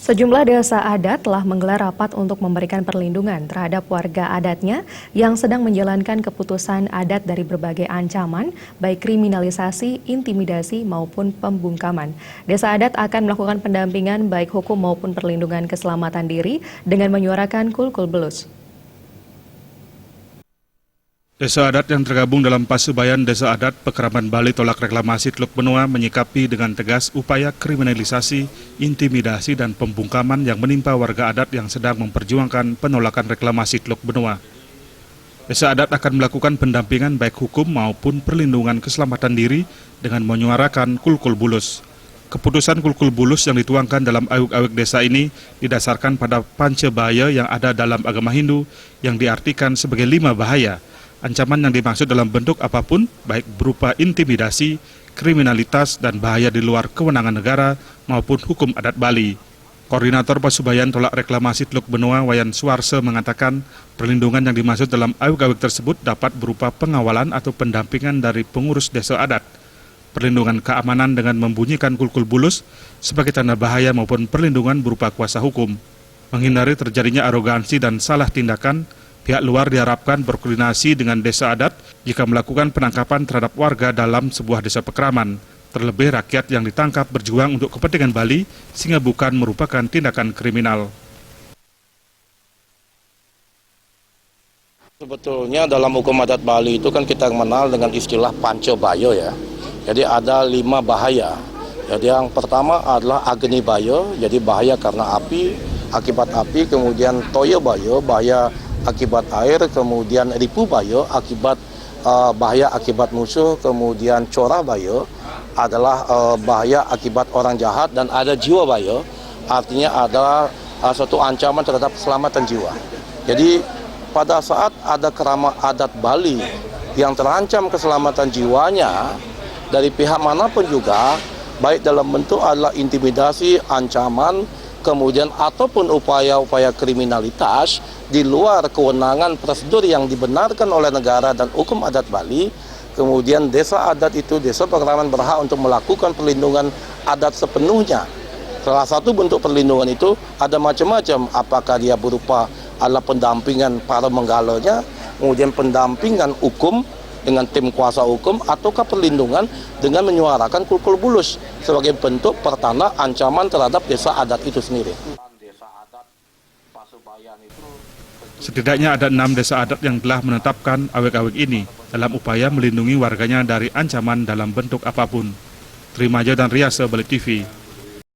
Sejumlah desa adat telah menggelar rapat untuk memberikan perlindungan terhadap warga adatnya yang sedang menjalankan keputusan adat dari berbagai ancaman, baik kriminalisasi, intimidasi, maupun pembungkaman. Desa adat akan melakukan pendampingan baik hukum maupun perlindungan keselamatan diri dengan menyuarakan kulkul belus. Desa adat yang tergabung dalam Pasubayan Desa Adat Pekraman Bali Tolak Reklamasi Teluk Benoa menyikapi dengan tegas upaya kriminalisasi, intimidasi, dan pembungkaman yang menimpa warga adat yang sedang memperjuangkan penolakan reklamasi Teluk Benoa. Desa adat akan melakukan pendampingan baik hukum maupun perlindungan keselamatan diri dengan menyuarakan kulkul bulus. Keputusan kulkul bulus yang dituangkan dalam awik-awik desa ini didasarkan pada pancebaya yang ada dalam agama Hindu yang diartikan sebagai 5 bahaya. Ancaman yang dimaksud dalam bentuk apapun, baik berupa intimidasi, kriminalitas, dan bahaya di luar kewenangan negara maupun hukum adat Bali. Koordinator Pasubayan Tolak Reklamasi Teluk Benoa, Wayan Suarse, mengatakan perlindungan yang dimaksud dalam awik-awik tersebut dapat berupa pengawalan atau pendampingan dari pengurus desa adat, perlindungan keamanan dengan membunyikan kulkul bulus sebagai tanda bahaya maupun perlindungan berupa kuasa hukum. Menghindari terjadinya arogansi dan salah tindakan, pihak luar diharapkan berkoordinasi dengan desa adat jika melakukan penangkapan terhadap warga dalam sebuah desa pekraman, terlebih rakyat yang ditangkap berjuang untuk kepentingan Bali sehingga bukan merupakan tindakan kriminal. Sebetulnya dalam hukum adat Bali itu kan kita mengenal dengan istilah pancobayo ya. Jadi ada 5 bahaya. Jadi yang pertama adalah agni bayo, jadi bahaya karena api, akibat api, kemudian toyo bayo, bahaya akibat air, kemudian ripu bayo, akibat bahaya akibat musuh, kemudian corah bayo adalah bahaya akibat orang jahat, dan ada jiwa bayo, artinya adalah suatu ancaman terhadap keselamatan jiwa. Jadi pada saat ada keramat adat Bali yang terancam keselamatan jiwanya dari pihak manapun juga, baik dalam bentuk adalah intimidasi, ancaman, kemudian ataupun upaya-upaya kriminalitas di luar kewenangan prosedur yang dibenarkan oleh negara dan hukum adat Bali, kemudian desa adat itu, desa pekraman berhak untuk melakukan perlindungan adat sepenuhnya. Salah satu bentuk perlindungan itu ada macam-macam, apakah dia berupa adalah pendampingan para menggalanya, kemudian pendampingan hukum dengan tim kuasa hukum, ataukah perlindungan dengan menyuarakan kulkul bulus sebagai bentuk pertanda ancaman terhadap desa adat itu sendiri. Setidaknya ada 6 desa adat yang telah menetapkan awik-awik ini dalam upaya melindungi warganya dari ancaman dalam bentuk apapun. Trimaja dan Riase, Bali TV.